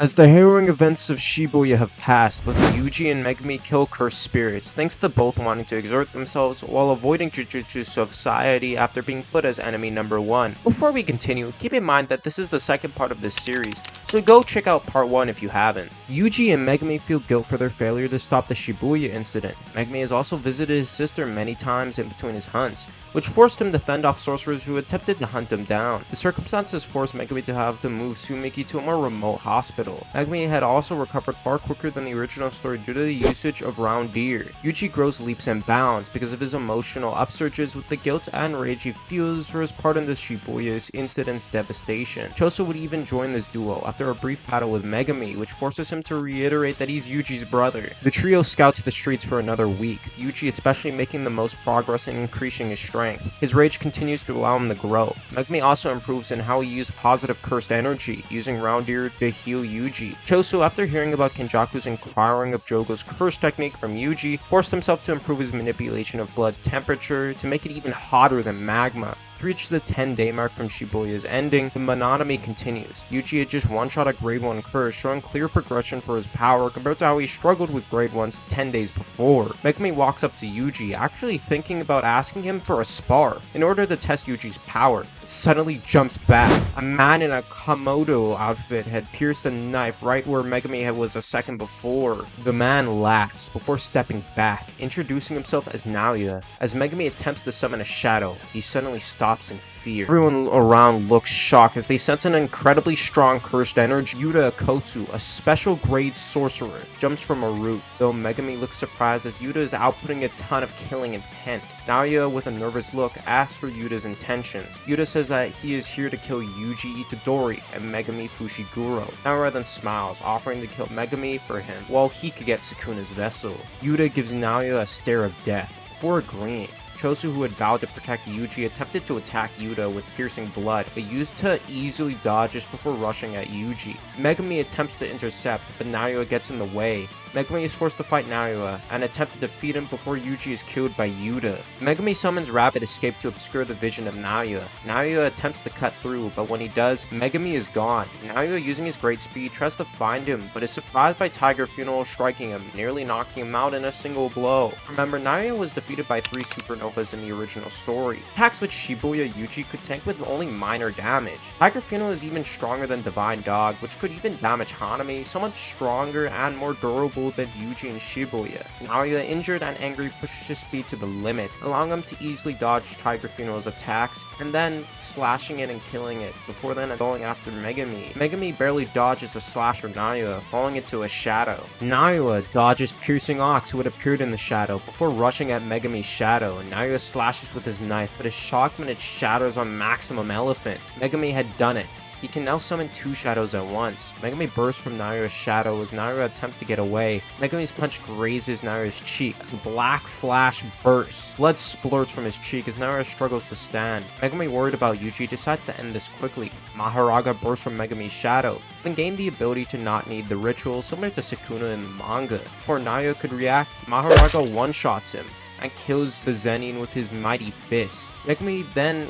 As the harrowing events of Shibuya have passed, both Yuji and Megumi kill cursed spirits, thanks to both wanting to exert themselves while avoiding Jujustu society after being put as enemy number 1. Before we continue, keep in mind that this is the second part of this series, so go check out part 1 if you haven't. Yuji and Megumi feel guilt for their failure to stop the Shibuya incident. Megumi has also visited his sister many times in between his hunts, which forced him to fend off sorcerers who attempted to hunt him down. The circumstances forced Megumi to have to move Sumiki to a more remote hospital. Megumi had also recovered far quicker than the original story due to the usage of round deer. Yuji grows leaps and bounds because of his emotional upsurges with the guilt and rage he feels for his part in the Shibuya's incident's devastation. Choso would even join this duo after a brief battle with Megumi, which forces him to reiterate that he's Yuji's brother. The trio scouts the streets for another week, with Yuji especially making the most progress in increasing his strength. His rage continues to allow him to grow. Megumi also improves in how he used positive cursed energy, using round deer to heal Yuji. Choso, after hearing about Kenjaku's inquiring of Jogo's curse technique from Yuji, forced himself to improve his manipulation of blood temperature to make it even hotter than magma. To reach the 10-day mark from Shibuya's ending, the monotony continues. Yuji had just one-shot a grade 1 curse, showing clear progression for his power compared to how he struggled with grade 1s 10 days before. Megumi walks up to Yuji, actually thinking about asking him for a spar in order to test Yuji's power. It suddenly jumps back. A man in a Komodo outfit had pierced a knife right where Megumi was a second before. The man laughs before stepping back, introducing himself as Naoya. As Megumi attempts to summon a shadow, he suddenly stops in fear. Everyone around looks shocked as they sense an incredibly strong cursed energy. Yuta Akotsu, a special grade sorcerer, jumps from a roof, though Megumi looks surprised as Yuta is outputting a ton of killing intent. Naoya, with a nervous look, asks for Yuta's intentions. Yuta says that he is here to kill Yuji Itadori and Megumi Fushiguro. Naoya then smiles, offering to kill Megumi for him, while he could get Sukuna's vessel. Yuta gives Naoya a stare of death, before agreeing. Choso, who had vowed to protect Yuji, attempted to attack Yuta with piercing blood, but used to easily dodge just before rushing at Yuji. Megumi attempts to intercept, but Naoya gets in the way. Megumi is forced to fight Naoya and attempt to defeat him before Yuji is killed by Yuta. Megumi summons Rapid Escape to obscure the vision of Naoya. Naoya attempts to cut through, but when he does, Megumi is gone. Naoya, using his great speed, tries to find him, but is surprised by Tiger Funeral striking him, nearly knocking him out in a single blow. Remember, Naoya was defeated by 3 supernovas in the original story. Attacks which Shibuya Yuji could tank with only minor damage. Tiger Funeral is even stronger than Divine Dog, which could even damage Hanami, so much stronger and more durable than Yuji and Shibuya. Naoya, injured and angry, pushes his speed to the limit, allowing him to easily dodge Tiger Funeral's attacks, and then slashing it and killing it, before then going after Megumi. Megumi barely dodges a slash from Naoya, falling into a shadow. Naoya dodges Piercing Ox, who had appeared in the shadow, before rushing at Megumi's shadow, and Naoya slashes with his knife, but is shocked when it shatters on Maximum Elephant. Megumi had done it. He can now summon 2 shadows at once. Megumi bursts from Naoya's shadow as Naoya attempts to get away. Megumi's punch grazes Naoya's cheek as a black flash bursts. Blood splurts from his cheek as Naoya struggles to stand. Megumi, worried about Yuji, decides to end this quickly. Mahoraga bursts from Megumi's shadow, then gained the ability to not need the ritual, similar to Sukuna in the manga. Before Naoya could react, Mahoraga one-shots him and kills the Zenin with his mighty fist. Megumi then,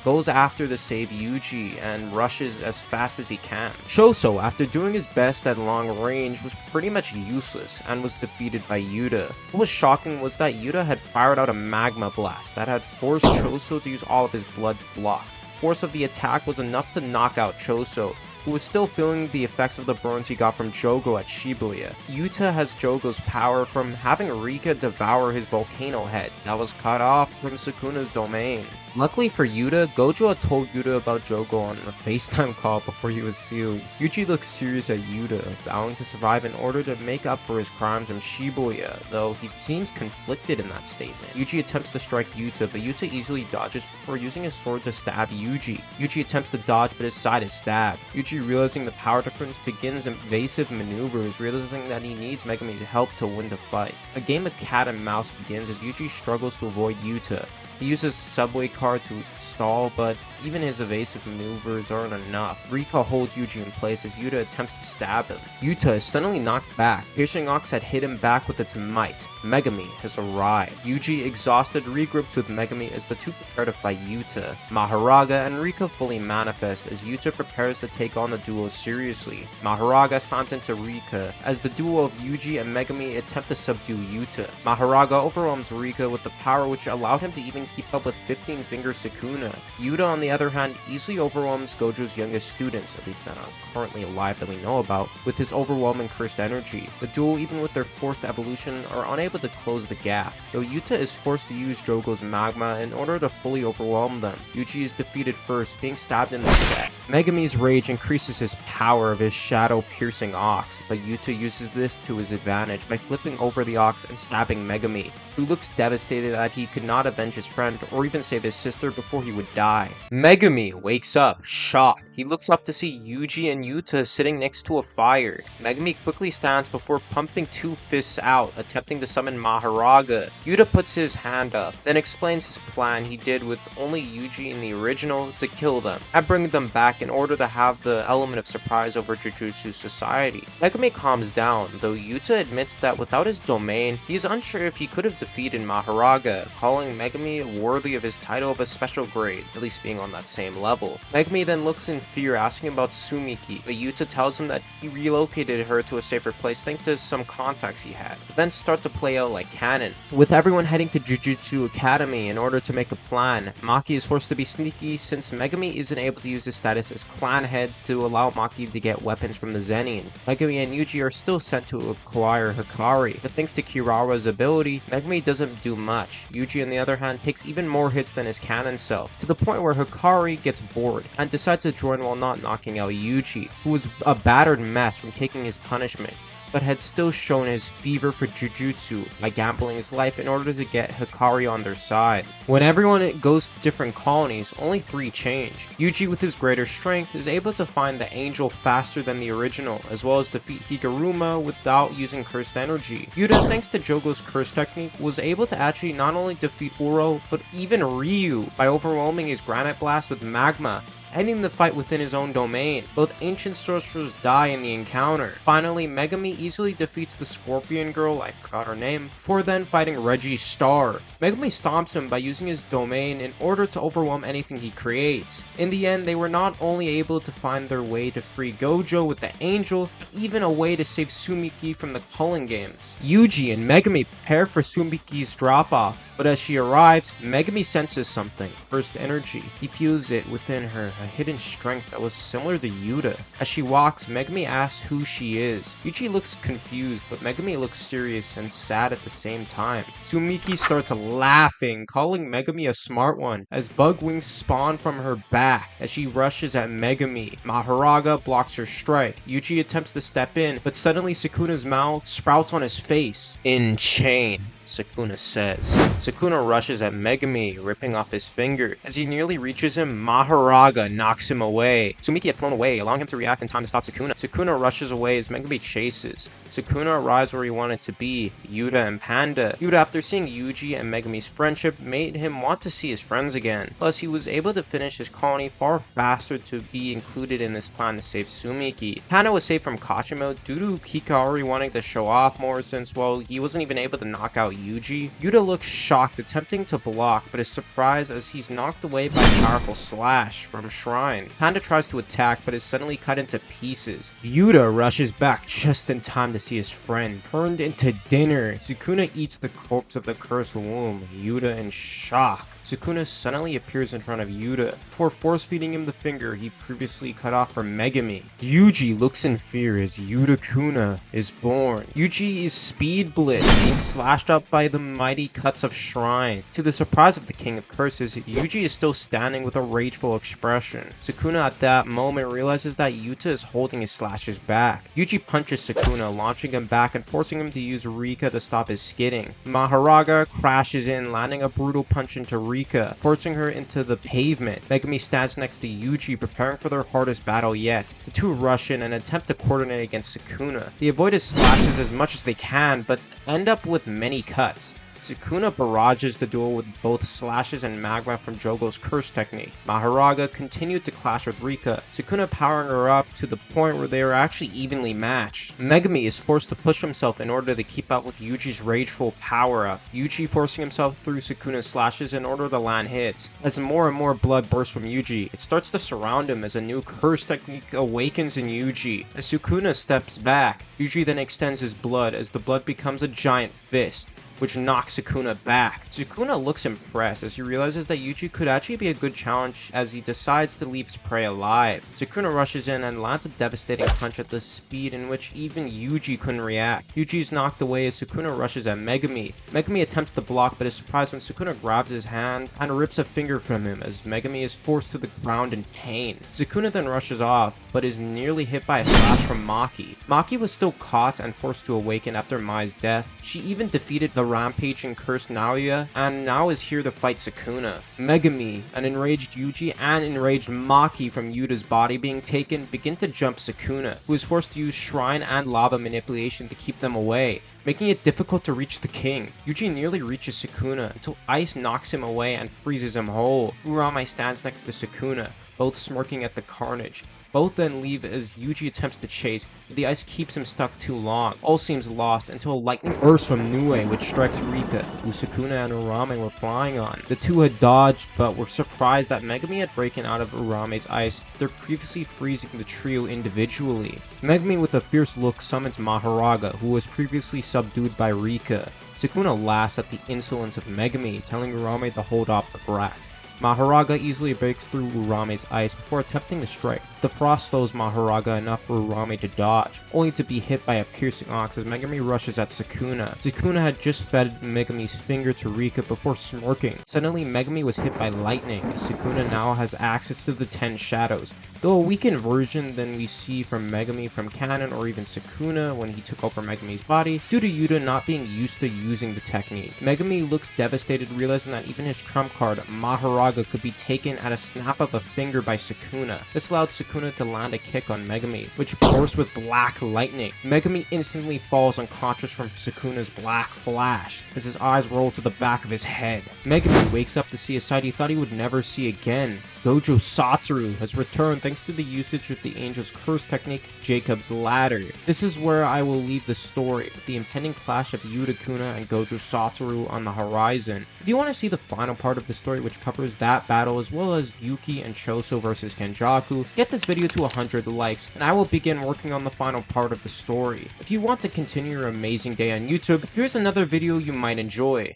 goes after to save Yuji and rushes as fast as he can. Choso, after doing his best at long range, was pretty much useless and was defeated by Yuta. What was shocking was that Yuta had fired out a magma blast that had forced Choso to use all of his blood to block. The force of the attack was enough to knock out Choso, who was still feeling the effects of the burns he got from Jogo at Shibuya. Yuta has Jogo's power from having Rika devour his volcano head that was cut off from Sukuna's domain. Luckily for Yuta, Gojo had told Yuta about Jogo on a FaceTime call before he was sealed. Yuji looks serious at Yuta, vowing to survive in order to make up for his crimes from Shibuya, though he seems conflicted in that statement. Yuji attempts to strike Yuta, but Yuta easily dodges before using his sword to stab Yuji. Yuji attempts to dodge, but his side is stabbed. Yuji, realizing the power difference, begins evasive maneuvers, realizing that he needs Megumi's help to win the fight. A game of cat and mouse begins as Yuji struggles to avoid Yuta. He uses subway car to stall, but even his evasive maneuvers aren't enough. Rika holds Yuji in place as Yuta attempts to stab him. Yuta is suddenly knocked back. Piercing Ox had hit him back with its might. Megumi has arrived. Yuji, exhausted, regroups with Megumi as the two prepare to fight Yuta. Mahoraga and Rika fully manifest as Yuta prepares to take on the duo seriously. Mahoraga slams into Rika as the duo of Yuji and Megumi attempt to subdue Yuta. Mahoraga overwhelms Rika with the power which allowed him to even keep up with 15-finger Sukuna. Yuta, on the other hand, easily overwhelms Gojo's youngest students, at least that are currently alive that we know about, with his overwhelming cursed energy. The duo, even with their forced evolution, are unable to close the gap, though Yuta is forced to use Jogo's magma in order to fully overwhelm them. Yuji is defeated first, being stabbed in the chest. Megumi's rage increases his power of his shadow-piercing ox, but Yuta uses this to his advantage by flipping over the ox and stabbing Megumi, who looks devastated that he could not avenge his friend or even save his sister before he would die. Megumi wakes up, shocked. He looks up to see Yuji and Yuta sitting next to a fire. Megumi quickly stands before pumping two fists out, attempting to summon Mahoraga. Yuta puts his hand up, then explains his plan he did with only Yuji in the original to kill them, and bring them back in order to have the element of surprise over Jujustu society. Megumi calms down, though Yuta admits that without his domain, he is unsure if he could have defeated Mahoraga, calling Megumi worthy of his title of a special grade, at least being on that same level. Megumi then looks in fear, asking about Sumiki, but Yuta tells him that he relocated her to a safer place thanks to some contacts he had. Events start to play out like canon, with everyone heading to Jujutsu Academy in order to make a plan. Maki is forced to be sneaky since Megumi isn't able to use his status as clan head to allow Maki to get weapons from the Zenin. Megumi and Yuji are still sent to acquire Hikari, but thanks to Kirawa's ability, Megumi doesn't do much. Yuji, on the other hand, takes even more hits than his canon self, to the point where Hikari gets bored and decides to join while not knocking out Yuji, who was a battered mess from taking his punishment, but had still shown his fever for Jujutsu by gambling his life in order to get Hikari on their side. When everyone goes to different colonies, only 3 change. Yuji, with his greater strength, is able to find the angel faster than the original, as well as defeat Higuruma without using cursed energy. Yuta, thanks to Jogo's curse technique, was able to actually not only defeat Uro, but even Ryu by overwhelming his granite blast with magma, ending the fight within his own domain. Both ancient sorcerers die in the encounter. Finally, Megumi easily defeats the Scorpion Girl, I forgot her name, before then fighting Reggie Star. Megumi stomps him by using his domain in order to overwhelm anything he creates. In the end, they were not only able to find their way to free Gojo with the angel, but even a way to save Sumiki from the Culling Games. Yuji and Megumi prepare for Sumiki's drop-off, but as she arrives, Megumi senses something. Cursed energy. He feels it within her, a hidden strength that was similar to Yuta. As she walks, Megumi asks who she is. Yuji looks confused, but Megumi looks serious and sad at the same time. Sumiki starts laughing, calling Megumi a smart one, as bug wings spawn from her back as she rushes at Megumi. Mahoraga blocks her strike. Yuji attempts to step in, but suddenly Sukuna's mouth sprouts on his face. In chain, Sukuna says. Sukuna rushes at Megumi, ripping off his finger. As he nearly reaches him, Mahoraga knocks him away. Sumiki had flown away, allowing him to react in time to stop Sukuna. Sukuna rushes away as Megumi chases. Sukuna arrives where he wanted to be, Yuta and Panda. Yuta, after seeing Yuji and Megumi's friendship, made him want to see his friends again. Plus, he was able to finish his colony far faster to be included in this plan to save Sumiki. Panda was saved from Kashimo due to Hikari wanting to show off more since, well, he wasn't even able to knock out Yuji. Yuta looks shocked, attempting to block, but is surprised as he's knocked away by a powerful slash from Shrine. Panda tries to attack, but is suddenly cut into pieces. Yuta rushes back just in time to see his friend turned into dinner. Sukuna eats the corpse of the cursed womb. Yuta in shock. Sukuna suddenly appears in front of Yuta, before force-feeding him the finger he previously cut off from Megumi. Yuji looks in fear as Udacuna is born. Yuji is speed blitzed, being slashed up by the mighty cuts of Shrine. To the surprise of the King of Curses, Yuji is still standing with a rageful expression. Sukuna at that moment realizes that Yuta is holding his slashes back. Yuji punches Sukuna, launching him back and forcing him to use Rika to stop his skidding. Mahoraga crashes in, landing a brutal punch into Rika, forcing her into the pavement. Megumi stands next to Yuji, preparing for their hardest battle yet. The two rush in and attempt to coordinate against Sukuna. They avoid his slashes as much as they can, but end up with many cuts. Sukuna barrages the duel with both slashes and magma from Jogo's curse technique. Mahoraga continued to clash with Rika, Sukuna powering her up to the point where they are actually evenly matched. Megumi is forced to push himself in order to keep up with Yuji's rageful power-up, Yuji forcing himself through Sukuna's slashes in order to land hits. As more and more blood bursts from Yuji, it starts to surround him as a new curse technique awakens in Yuji. As Sukuna steps back, Yuji then extends his blood as the blood becomes a giant fist, which knocks Sukuna back. Sukuna looks impressed as he realizes that Yuji could actually be a good challenge as he decides to leave his prey alive. Sukuna rushes in and lands a devastating punch at the speed in which even Yuji couldn't react. Yuji is knocked away as Sukuna rushes at Megumi. Megumi attempts to block but is surprised when Sukuna grabs his hand and rips a finger from him as Megumi is forced to the ground in pain. Sukuna then rushes off but is nearly hit by a slash from Maki. Maki was still caught and forced to awaken after Mai's death. She even defeated the rampaging cursed Naoya and now is here to fight Sukuna. Megumi, an enraged Yuji, and enraged Maki from Yuta's body being taken begin to jump Sukuna, who is forced to use shrine and lava manipulation to keep them away, making it difficult to reach the king. Yuji nearly reaches Sukuna until ice knocks him away and freezes him whole. Urame stands next to Sukuna, both smirking at the carnage. Both then leave as Yuji attempts to chase, but the ice keeps him stuck too long. All seems lost until a lightning burst from Nue which strikes Rika, who Sukuna and Urame were flying on. The two had dodged, but were surprised that Megumi had broken out of Urame's ice after previously freezing the trio individually. Megumi with a fierce look summons Mahoraga, who was previously subdued by Rika. Sukuna laughs at the insolence of Megumi, telling Urame to hold off the brat. Mahoraga easily breaks through Urame's ice before attempting to strike. The frost slows Mahoraga enough for Urame to dodge, only to be hit by a piercing ox as Megumi rushes at Sukuna. Sukuna had just fed Megumi's finger to Rika before smirking. Suddenly Megumi was hit by lightning, as Sukuna now has access to the 10 shadows, though a weakened version than we see from Megumi from canon or even Sukuna when he took over Megumi's body, due to Yuta not being used to using the technique. Megumi looks devastated, realizing that even his trump card, Mahoraga, could be taken at a snap of a finger by Sukuna. This allowed Sukuna to land a kick on Megumi, which bursts with black lightning. Megumi instantly falls unconscious from Sukuna's black flash, as his eyes roll to the back of his head. Megumi wakes up to see a sight he thought he would never see again. Gojo Satoru has returned thanks to the usage of the Angel's Curse technique, Jacob's Ladder. This is where I will leave the story, with the impending clash of Udacuna and Gojo Satoru on the horizon. If you want to see the final part of the story, which covers that battle as well as Yuki and Choso versus Kenjaku, get this video to 100 likes and I will begin working on the final part of the story. If you want to continue your amazing day on YouTube, here's another video you might enjoy.